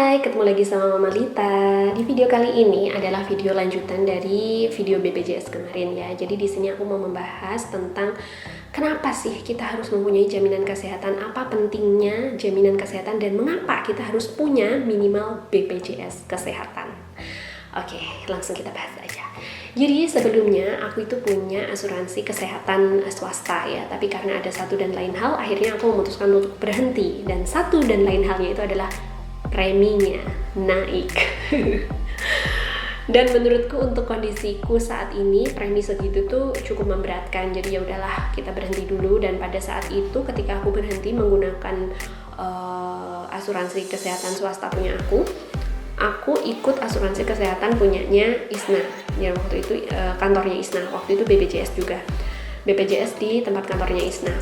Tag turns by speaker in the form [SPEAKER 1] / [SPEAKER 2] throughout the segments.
[SPEAKER 1] Hai, ketemu lagi sama Mama Lita. Di video kali ini adalah video lanjutan dari video BPJS kemarin ya. Jadi di sini aku mau membahas tentang kenapa sih kita harus mempunyai jaminan kesehatan, apa pentingnya jaminan kesehatan dan mengapa kita harus punya minimal BPJS kesehatan. Oke, langsung kita bahas aja. Jadi sebelumnya aku itu punya asuransi kesehatan swasta ya, tapi karena ada satu dan lain hal, akhirnya aku memutuskan untuk berhenti. Dan satu dan lain halnya itu adalah preminya naik. Dan menurutku untuk kondisiku saat ini premi segitu tuh cukup memberatkan. Jadi ya udahlah, kita berhenti dulu. Dan pada saat itu ketika aku berhenti menggunakan asuransi kesehatan swasta punya aku ikut asuransi kesehatan punyanya Isna. Ya waktu itu kantornya Isna. Waktu itu BPJS juga. BPJS di tempat kantornya Isna.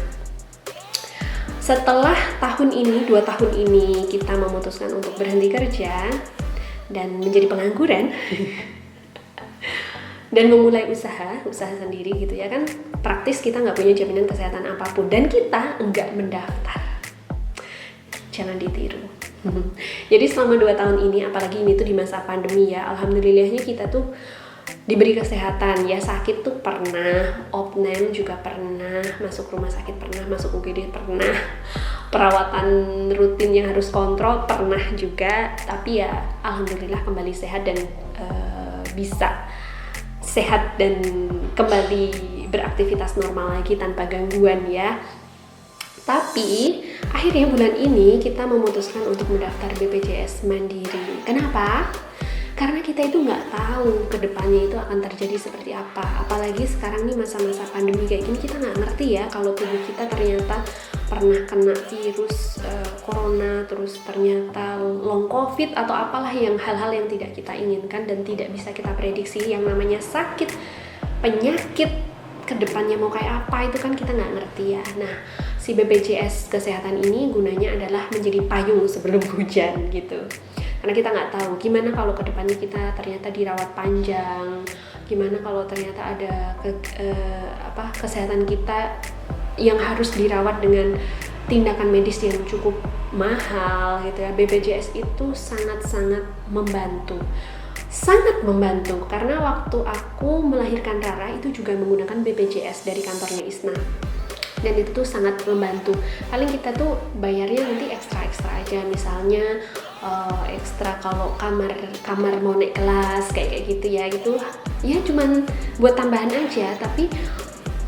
[SPEAKER 1] Setelah 2 tahun ini kita memutuskan untuk berhenti kerja dan menjadi pengangguran dan memulai usaha sendiri gitu ya kan, praktis kita nggak punya jaminan kesehatan apapun dan kita nggak mendaftar. Jangan ditiru. Jadi selama 2 tahun ini, apalagi ini tuh di masa pandemi ya, alhamdulillahnya kita tuh diberi kesehatan ya. Sakit tuh pernah, opname juga pernah, masuk rumah sakit pernah, masuk UGD pernah, perawatan rutin yang harus kontrol pernah juga, tapi ya alhamdulillah kembali sehat dan bisa sehat dan kembali beraktivitas normal lagi tanpa gangguan ya. Tapi akhirnya bulan ini kita memutuskan untuk mendaftar BPJS Mandiri. Kenapa? Karena kita itu nggak tahu ke depannya itu akan terjadi seperti apa. Apalagi sekarang nih masa-masa pandemi kayak gini, kita nggak ngerti ya kalau tubuh kita ternyata pernah kena virus corona, terus ternyata long covid atau apalah, yang hal-hal yang tidak kita inginkan dan tidak bisa kita prediksi. Yang namanya sakit, penyakit ke depannya mau kayak apa itu kan kita nggak ngerti ya. Nah, si BPJS kesehatan ini gunanya adalah menjadi payung sebelum hujan gitu. Karena kita nggak tahu gimana kalau kedepannya kita ternyata dirawat panjang, gimana kalau ternyata ada kesehatan kita yang harus dirawat dengan tindakan medis yang cukup mahal gitu ya. BPJS itu sangat-sangat membantu. Sangat membantu karena waktu aku melahirkan Rara itu juga menggunakan BPJS dari kantornya Isna. Dan itu tuh sangat membantu. Paling kita tuh bayarnya nanti ekstra aja, misalnya ekstra kalau kamar mau naik kelas kayak gitu ya, gitu ya cuman buat tambahan aja, tapi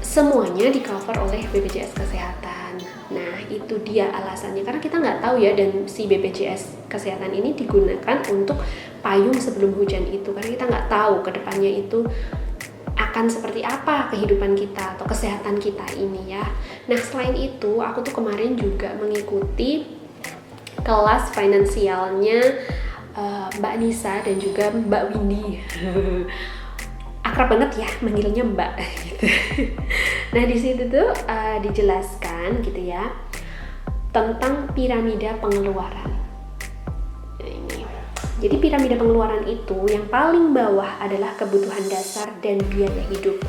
[SPEAKER 1] semuanya di cover oleh BPJS kesehatan. Nah itu dia alasannya, karena kita nggak tahu ya, dan si BPJS kesehatan ini digunakan untuk payung sebelum hujan itu, karena kita nggak tahu kedepannya itu akan seperti apa kehidupan kita atau kesehatan kita ini ya. Nah selain itu aku tuh kemarin juga mengikuti kelas finansialnya Mbak Nisa dan juga Mbak Windy. Akrab banget ya manggilnya Mbak gitu. Nah di situ tuh dijelaskan gitu ya tentang piramida pengeluaran. Jadi piramida pengeluaran itu yang paling bawah adalah kebutuhan dasar dan biaya hidup.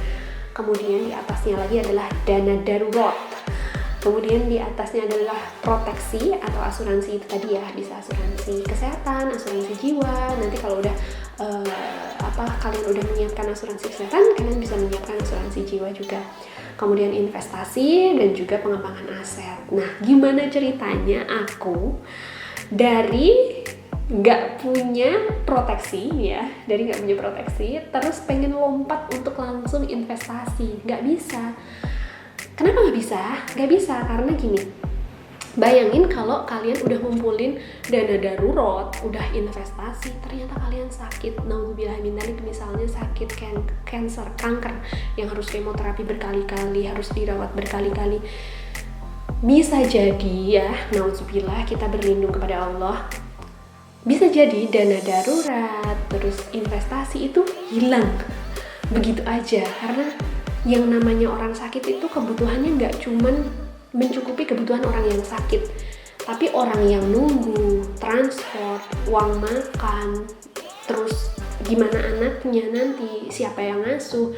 [SPEAKER 1] Kemudian di atasnya lagi adalah dana darurat. Kemudian di atasnya adalah proteksi atau asuransi, itu tadi ya, bisa asuransi kesehatan, asuransi jiwa. Nanti kalau udah kalian udah menyiapkan asuransi kesehatan, kalian bisa menyiapkan asuransi jiwa juga. Kemudian investasi dan juga pengembangan aset. Nah, gimana ceritanya aku dari nggak punya proteksi ya, terus pengen lompat untuk langsung investasi? Nggak bisa. Kenapa nggak bisa? Nggak bisa karena gini, bayangin kalau kalian udah ngumpulin dana darurat, udah investasi, ternyata kalian sakit, naudzubillah min dzalik, misalnya sakit kanker yang harus kemoterapi berkali-kali, harus dirawat berkali-kali. Bisa jadi ya, naudzubillah, kita berlindung kepada Allah, bisa jadi dana darurat terus investasi itu hilang begitu aja. Karena yang namanya orang sakit itu kebutuhannya nggak cuman mencukupi kebutuhan orang yang sakit, tapi orang yang nunggu, transport, uang makan, terus gimana anaknya nanti, siapa yang ngasuh,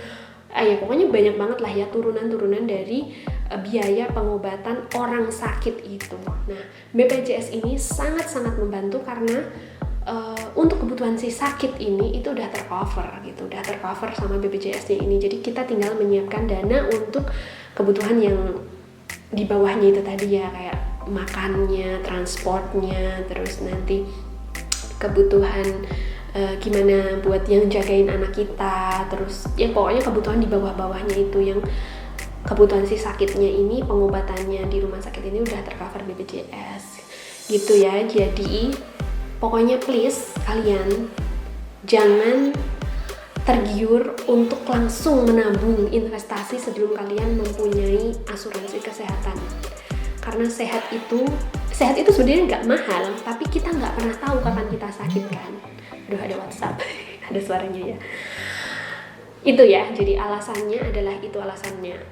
[SPEAKER 1] ya pokoknya banyak banget lah ya turunan-turunan dari biaya pengobatan orang sakit itu. Nah, BPJS ini sangat-sangat membantu karena untuk kebutuhan si sakit ini itu udah tercover gitu, udah tercover sama BPJS-nya ini. Jadi kita tinggal menyiapkan dana untuk kebutuhan yang di bawahnya itu tadi ya, kayak makannya, transportnya, terus nanti kebutuhan gimana buat yang jagain anak kita, terus ya pokoknya kebutuhan di bawah-bawahnya itu yang kebutuhan si sakitnya ini, pengobatannya di rumah sakit ini udah tercover BPJS gitu ya. Jadi pokoknya please kalian jangan tergiur untuk langsung menabung investasi sebelum kalian mempunyai asuransi kesehatan. Karena sehat itu sebenarnya nggak mahal, tapi kita nggak pernah tahu kapan kita sakit kan. Aduh, ada WhatsApp, ada suaranya ya. Itu ya, jadi alasannya adalah itu alasannya.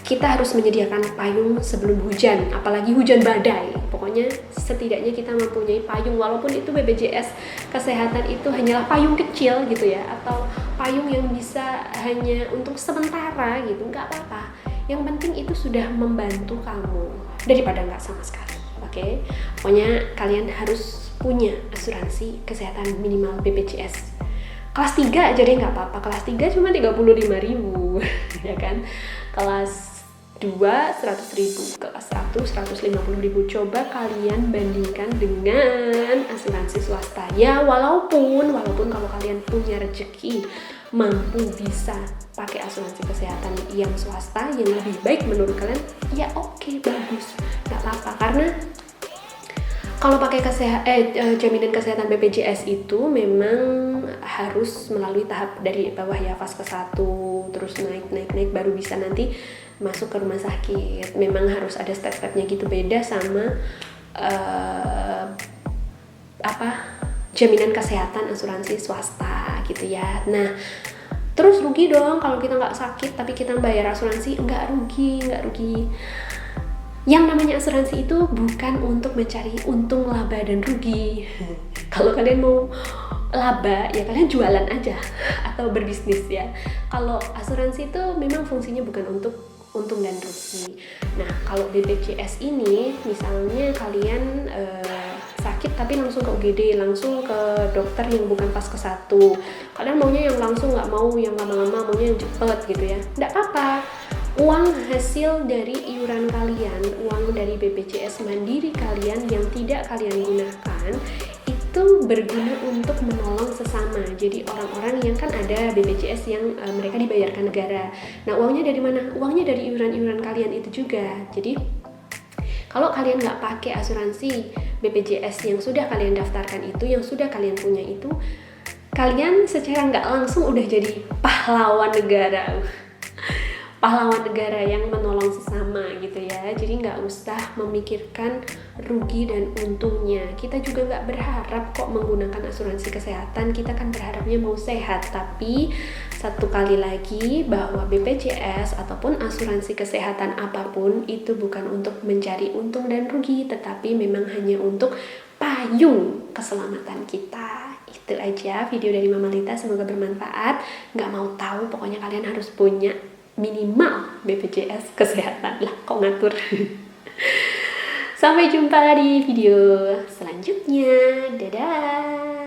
[SPEAKER 1] Kita harus menyediakan payung sebelum hujan, apalagi hujan badai. Pokoknya setidaknya kita mempunyai payung, walaupun itu BPJS kesehatan itu hanyalah payung kecil gitu ya, atau payung yang bisa hanya untuk sementara gitu, nggak apa-apa. Yang penting itu sudah membantu kamu daripada nggak sama sekali. Oke? Pokoknya kalian harus punya asuransi kesehatan minimal BPJS. Kelas 3 aja deh nggak apa-apa, kelas 3 cuma 35.000 ya kan. Kelas 2 100.000, kelas 1 150.000. Coba kalian bandingkan dengan asuransi swasta ya, walaupun kalau kalian punya rezeki mampu bisa pakai asuransi kesehatan yang swasta yang lebih baik menurut kalian, ya oke, bagus, nggak apa-apa. Karena kalau pakai jaminan kesehatan BPJS itu memang harus melalui tahap dari bawah ya, fase ke 1, terus naik baru bisa nanti masuk ke rumah sakit. Memang harus ada step-stepnya gitu, beda sama jaminan kesehatan asuransi swasta gitu ya. Nah, terus rugi dong kalau kita nggak sakit tapi kita bayar asuransi. Nggak rugi. Yang namanya asuransi itu bukan untuk mencari untung, laba, dan rugi. Kalau kalian mau laba, ya kalian jualan aja atau berbisnis ya. Kalau asuransi itu memang fungsinya bukan untuk untung dan rugi. Nah, kalau BPJS ini, misalnya kalian sakit tapi langsung ke UGD, langsung ke dokter yang bukan pas ke 1. Kalian maunya yang langsung, nggak mau yang lama-lama, maunya yang cepet gitu ya. Nggak apa-apa. Uang hasil dari iuran kalian, uang dari BPJS mandiri kalian yang tidak kalian gunakan itu berguna untuk menolong sesama. Jadi orang-orang yang kan ada BPJS yang mereka dibayarkan negara. Nah, uangnya dari mana? Uangnya dari iuran-iuran kalian itu juga. Jadi kalau kalian nggak pakai asuransi BPJS yang sudah kalian daftarkan itu, yang sudah kalian punya itu, kalian secara nggak langsung udah jadi pahlawan negara. Pahlawan negara yang menolong sesama gitu ya. Jadi nggak usah memikirkan rugi dan untungnya. Kita juga nggak berharap kok menggunakan asuransi kesehatan, kita kan berharapnya mau sehat. Tapi satu kali lagi bahwa BPJS ataupun asuransi kesehatan apapun itu bukan untuk mencari untung dan rugi, tetapi memang hanya untuk payung keselamatan kita. Itu aja video dari Mama Lita, semoga bermanfaat. Nggak mau tahu, pokoknya kalian harus punya minimal BPJS kesehatan lah, kok ngatur. Sampai jumpa di video selanjutnya. Dadah.